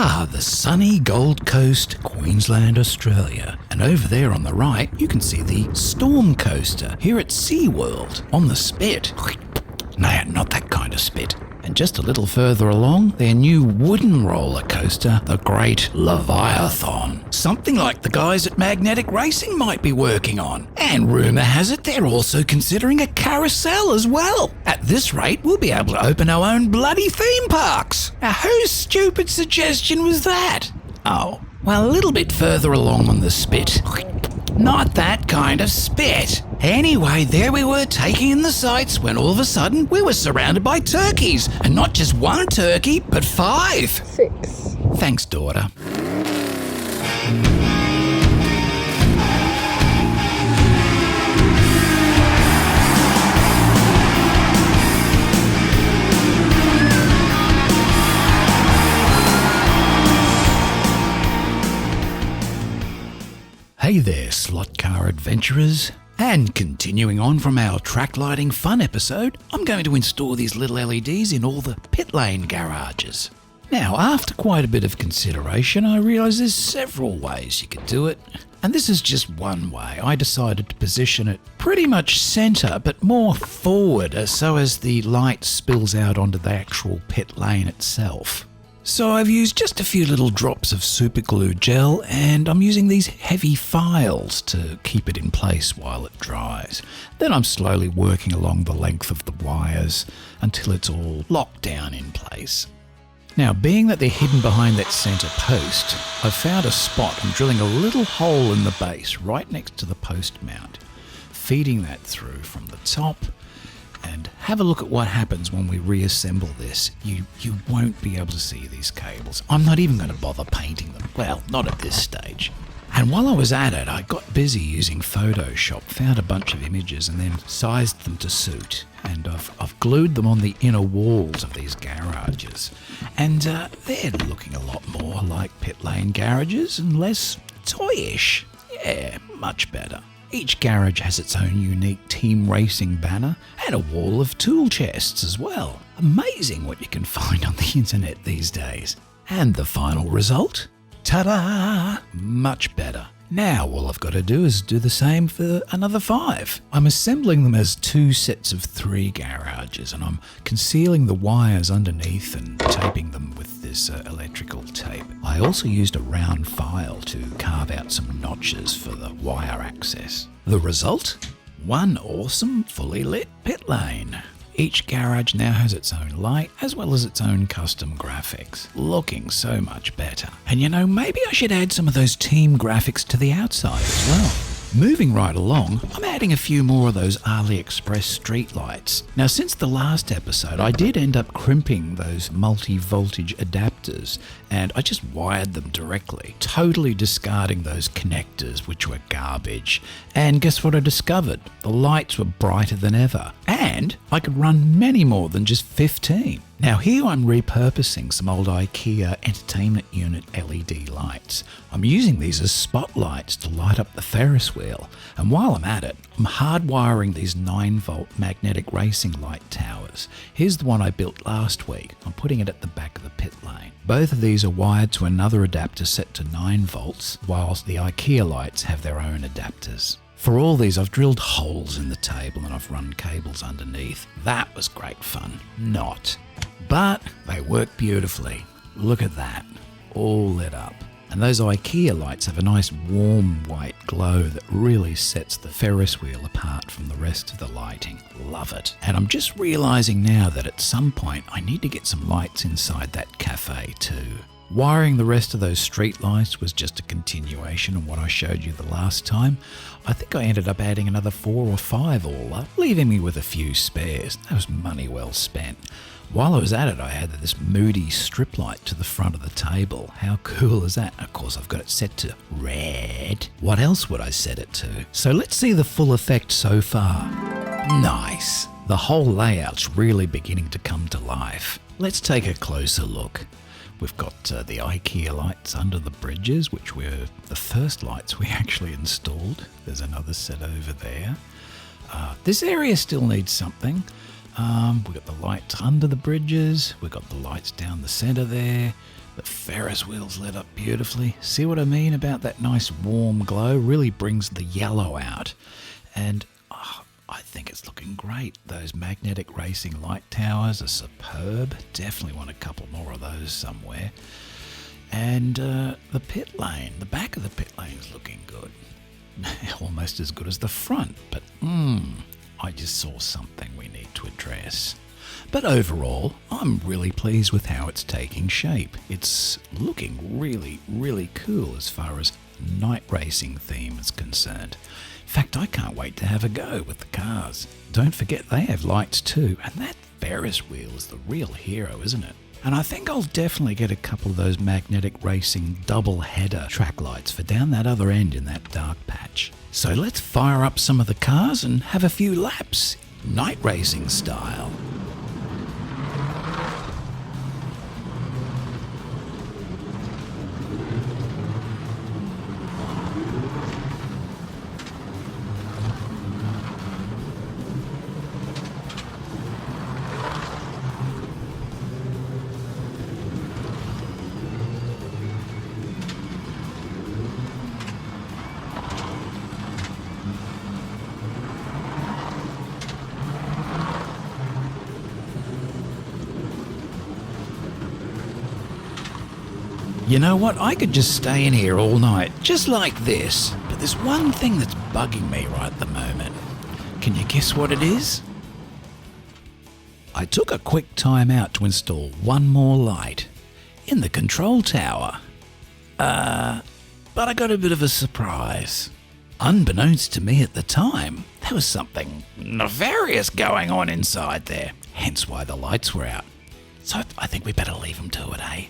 The sunny Gold Coast, Queensland, Australia. And over there on the right, you can see the Storm Coaster here at SeaWorld on the spit. No, not that kind of spit. And just a little further along, their new wooden roller coaster, the Great Leviathan. Something like the guys at Magnetic Racing might be working on. And rumour has it they're also considering a carousel as well. At this rate, we'll be able to open our own bloody theme parks. Now, whose stupid suggestion was that? Oh, well, a little bit further along on the spit. Not that kind of spit. Anyway, there we were taking in the sights when all of a sudden we were surrounded by turkeys. And not just one turkey, but 5. 6. Thanks, daughter. Hey there, slot car adventurers. And continuing on from our track lighting fun episode, I'm going to install these little LEDs in all the pit lane garages. Now, after quite a bit of consideration, I realised there's several ways you could do it. And this is just one way. I decided to position it pretty much centre, but more forward, so as the light spills out onto the actual pit lane itself. So I've used just a few little drops of super glue gel, and I'm using these heavy files to keep it in place while it dries. Then I'm slowly working along the length of the wires until it's all locked down in place. Now, being that they're hidden behind that centre post, I've found a spot. I'm drilling a little hole in the base right next to the post mount, feeding that through from the top. And have a look at what happens when we reassemble this. You won't be able to see these cables. I'm not even going to bother painting them. Well, not at this stage. And while I was at it, I got busy using Photoshop, found a bunch of images and then sized them to suit. And I've glued them on the inner walls of these garages. And they're looking a lot more like pit lane garages and less toyish. Yeah, much better. Each garage has its own unique team racing banner and a wall of tool chests as well. Amazing what you can find on the internet these days. And the final result? Ta-da! Much better. Now all I've got to do is do the same for another 5. I'm assembling them as 2 sets of 3 garages, and I'm concealing the wires underneath and taping them with this electrical tape. I also used a round file to carve out some notches for the wire access. The result? One awesome fully lit pit lane. Each garage now has its own light as well as its own custom graphics, looking so much better. And you know, maybe I should add some of those team graphics to the outside as well. Moving right along, I'm adding a few more of those AliExpress street lights. Now, since the last episode, I did end up crimping those multi-voltage adapters, and I just wired them directly, totally discarding those connectors, which were garbage. And guess what I discovered? The lights were brighter than ever, and I could run many more than just 15. Now here I'm repurposing some old IKEA entertainment unit LED lights. I'm using these as spotlights to light up the Ferris wheel, and while I'm at it, I'm hardwiring these 9-volt magnetic racing light towers. Here's the one I built last week. I'm putting it at the back of the pit lane. Both of these are wired to another adapter set to 9 volts, whilst the IKEA lights have their own adapters. For all these, I've drilled holes in the table and I've run cables underneath. That was great fun. Not. But they work beautifully. Look at that. All lit up. And those IKEA lights have a nice warm white glow that really sets the Ferris wheel apart from the rest of the lighting. Love it. And I'm just realising now that at some point I need to get some lights inside that cafe too. Wiring the rest of those street lights was just a continuation of what I showed you the last time. I think I ended up adding another 4 or 5 all up, leaving me with a few spares. That was money well spent. While I was at it, I had this moody strip light to the front of the table. How cool is that? Of course, I've got it set to red. What else would I set it to? So let's see the full effect so far. Nice. The whole layout's really beginning to come to life. Let's take a closer look. We've got the IKEA lights under the bridges, which were the first lights we actually installed. There's another set over there. This area still needs something. We've got the lights under the bridges. We've got the lights down the centre there. The Ferris wheels lit up beautifully. See what I mean about that nice warm glow? Really brings the yellow out. And I think it's looking great. Those magnetic racing light towers are superb. Definitely want a couple more of those somewhere. And the pit lane, the back of the pit lane is looking good. Almost as good as the front, but I just saw something we need to address. But overall, I'm really pleased with how it's taking shape. It's looking really, really cool as far as night racing theme is concerned. In fact, I can't wait to have a go with the cars. Don't forget they have lights too, and that Ferris wheel is the real hero, isn't it? And I think I'll definitely get a couple of those magnetic racing double header track lights for down that other end in that dark patch. So let's fire up some of the cars and have a few laps, night racing style. You know what, I could just stay in here all night, just like this. But there's one thing that's bugging me right at the moment. Can you guess what it is? I took a quick time out to install one more light in the control tower. But I got a bit of a surprise. Unbeknownst to me at the time, there was something nefarious going on inside there. Hence why the lights were out. So I think we better leave them to it, eh?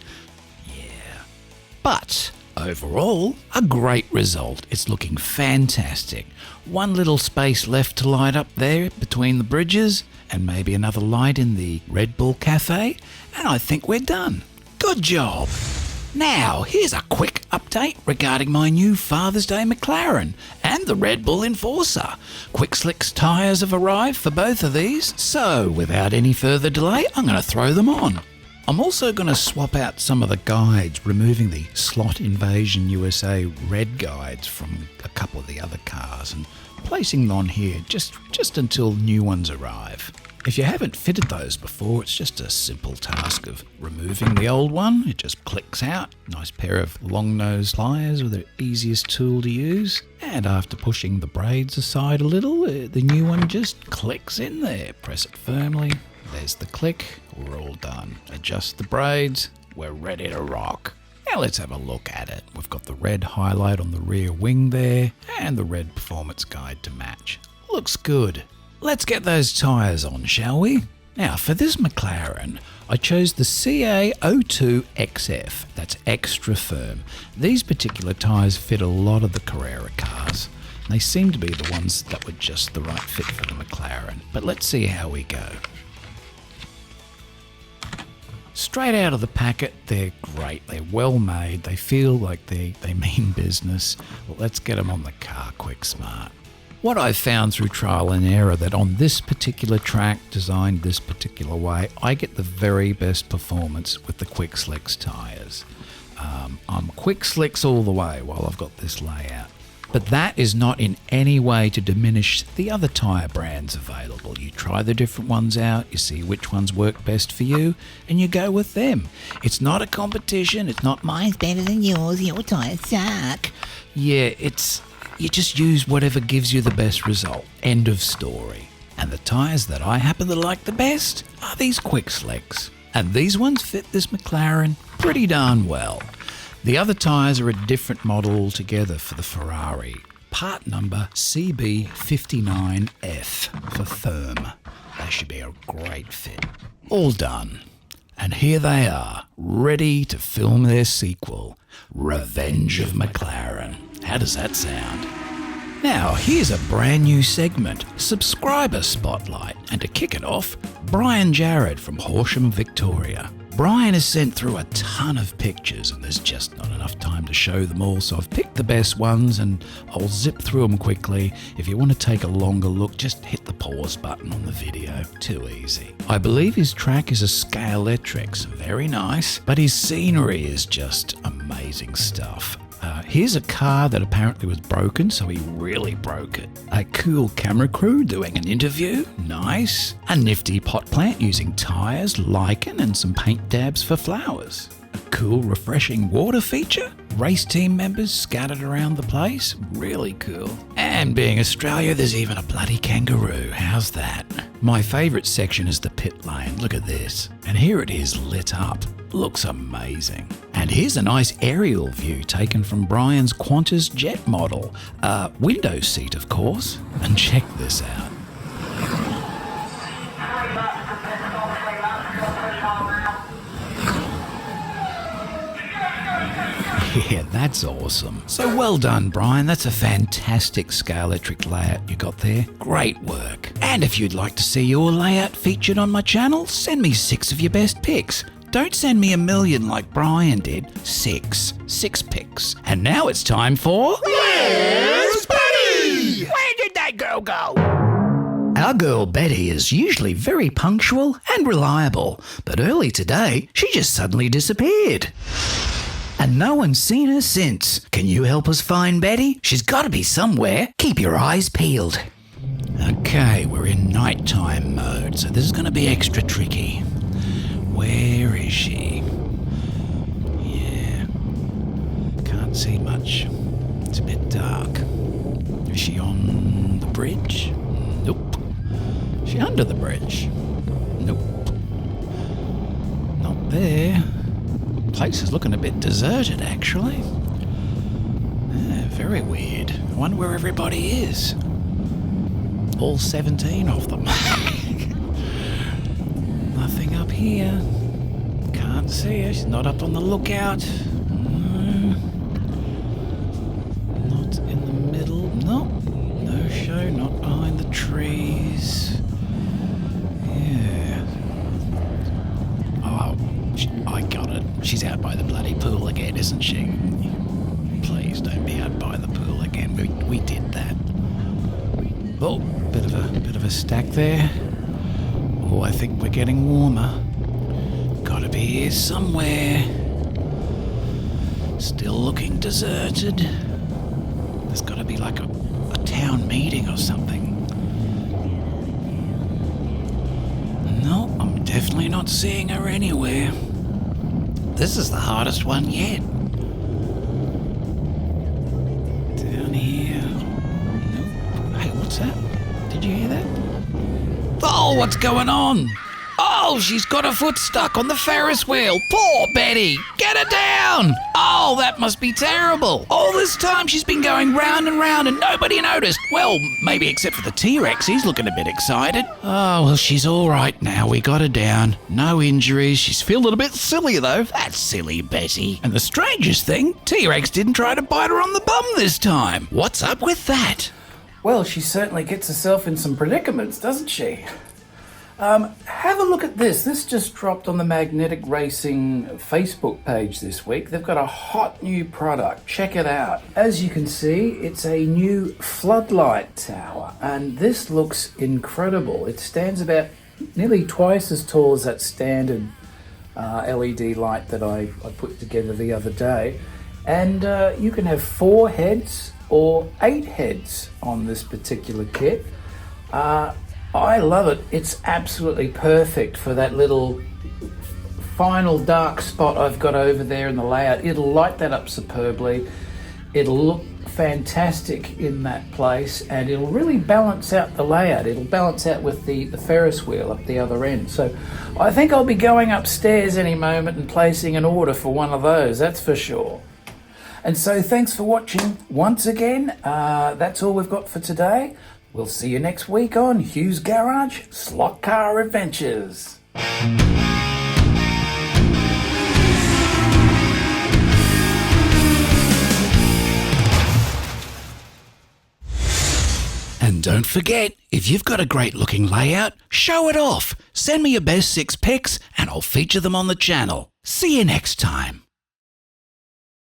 But overall, a great result. It's looking fantastic. One little space left to light up there between the bridges, and maybe another light in the Red Bull Cafe, and I think we're done. Good job. Now, here's a quick update regarding my new Father's Day McLaren and the Red Bull Enforcer. Quick Slick's tyres have arrived for both of these, so without any further delay, I'm going to throw them on. I'm also going to swap out some of the guides, removing the Slot Invasion USA red guides from a couple of the other cars and placing them on here just until new ones arrive. If you haven't fitted those before, it's just a simple task of removing the old one. It just clicks out. Nice pair of long-nose pliers are the easiest tool to use. And after pushing the braids aside a little, the new one just clicks in there. Press it firmly. There's the click. We're all done. Adjust the braids. We're ready to rock. Now let's have a look at it. We've got the red highlight on the rear wing there and the red performance guide to match. Looks good. Let's get those tyres on, shall we? Now for this McLaren, I chose the SCA 02 XF. That's extra firm. These particular tyres fit a lot of the Carrera cars. They seem to be the ones that were just the right fit for the McLaren. But let's see how we go. Straight out of the packet, they're great. They're well made. They feel like they mean business. Well, let's get them on the car quick smart. What I've found through trial and error that on this particular track, designed this particular way, I get the very best performance with the Quick Slicks tyres. I'm Quick Slicks all the way while I've got this layout. But that is not in any way to diminish the other tyre brands available. You try the different ones out, you see which ones work best for you, and you go with them. It's not a competition, it's not mine's better than yours, your tyres suck. Yeah, you just use whatever gives you the best result. End of story. And the tyres that I happen to like the best are these Quick Slicks. And these ones fit this McLaren pretty darn well. The other tyres are a different model altogether for the Ferrari. Part number CB59F for firm. They should be a great fit. All done. And here they are, ready to film their sequel, Revenge of McLaren. How does that sound? Now, here's a brand new segment, Subscriber Spotlight. And to kick it off, Brian Jarrett from Horsham, Victoria. Brian has sent through a ton of pictures and there's just not enough time to show them all, so I've picked the best ones and I'll zip through them quickly. If you want to take a longer look, just hit the pause button on the video. Too easy. I believe his track is a SCA Electrics, very nice, but his scenery is just amazing stuff. Here's a car that apparently was broken, so he really broke it. A cool camera crew doing an interview, nice. A nifty pot plant using Tyres, lichen and some paint dabs for flowers. A cool refreshing water feature. Race team members scattered around the place, really cool. And being Australia, there's even a bloody kangaroo, how's that? My favourite section is the pit lane, look at this. And here it is lit up. Looks amazing. And here's a nice aerial view taken from Brian's Qantas jet model. Window seat, of course. And check this out. Yeah, that's awesome. So well done, Brian. That's a fantastic SCA Electric layout you got there. Great work. And if you'd like to see your layout featured on my channel, send me 6 of your best pics. Don't send me 1,000,000 like Brian did. 6 pics. And now it's time for... Where's Betty? Where did that girl go? Our girl Betty is usually very punctual and reliable, but early today, she just suddenly disappeared. And no one's seen her since. Can you help us find Betty? She's got to be somewhere. Keep your eyes peeled. Okay, we're in nighttime mode, so this is going to be extra tricky. Where is she? Yeah, can't see much. It's a bit dark. Is she on the bridge? Nope. Is she under the bridge? Nope. Not there. Place is looking a bit deserted, actually. Yeah, very weird. I wonder where everybody is. All 17 of them. Nothing up here. Can't see her. She's not up on the lookout. Not in the middle. No. No show. Not behind the trees. Yeah. Oh, I got it. She's out by the bloody pool again, isn't she? Please don't be out by the pool again. We did that. Oh, bit of a stack there. Oh, I think we're getting warmer. Gotta be here somewhere. Still looking deserted. There's gotta be like a town meeting or something. No, I'm definitely not seeing her anywhere. This is the hardest one yet. Down here. Nope. Hey, what's that? Did you hear that? Oh, what's going on? Oh, she's got her foot stuck on the Ferris wheel. Poor Betty. Get her down. Oh, that must be terrible. All this time she's been going round and round and nobody noticed. Well, maybe except for the T-Rex. He's looking a bit excited. Oh, well, she's all right now. We got her down. No injuries. She's feeling a bit silly, though. That's silly, Betty. And the strangest thing, T-Rex didn't try to bite her on the bum this time. What's up with that? Well, she certainly gets herself in some predicaments, doesn't she? Have a look at this. This just dropped on the Magnetic Racing Facebook page this week. They've got a hot new product. Check it out. As you can see, it's a new floodlight tower, and this looks incredible. It stands about nearly twice as tall as that standard LED light that I put together the other day. And you can have 4 heads or 8 heads on this particular kit. I love it. It's absolutely perfect for that little final dark spot I've got over there in the layout. It'll light that up superbly. It'll look fantastic in that place, and it'll really balance out the layout. It'll balance out with the Ferris wheel up the other end. So I think I'll be going upstairs any moment and placing an order for one of those, that's for sure. And so thanks for watching once again. That's all we've got for today. We'll see you next week on Hughes Garage Slot Car Adventures. And don't forget, if you've got a great looking layout, show it off. Send me your best 6 pics and I'll feature them on the channel. See you next time.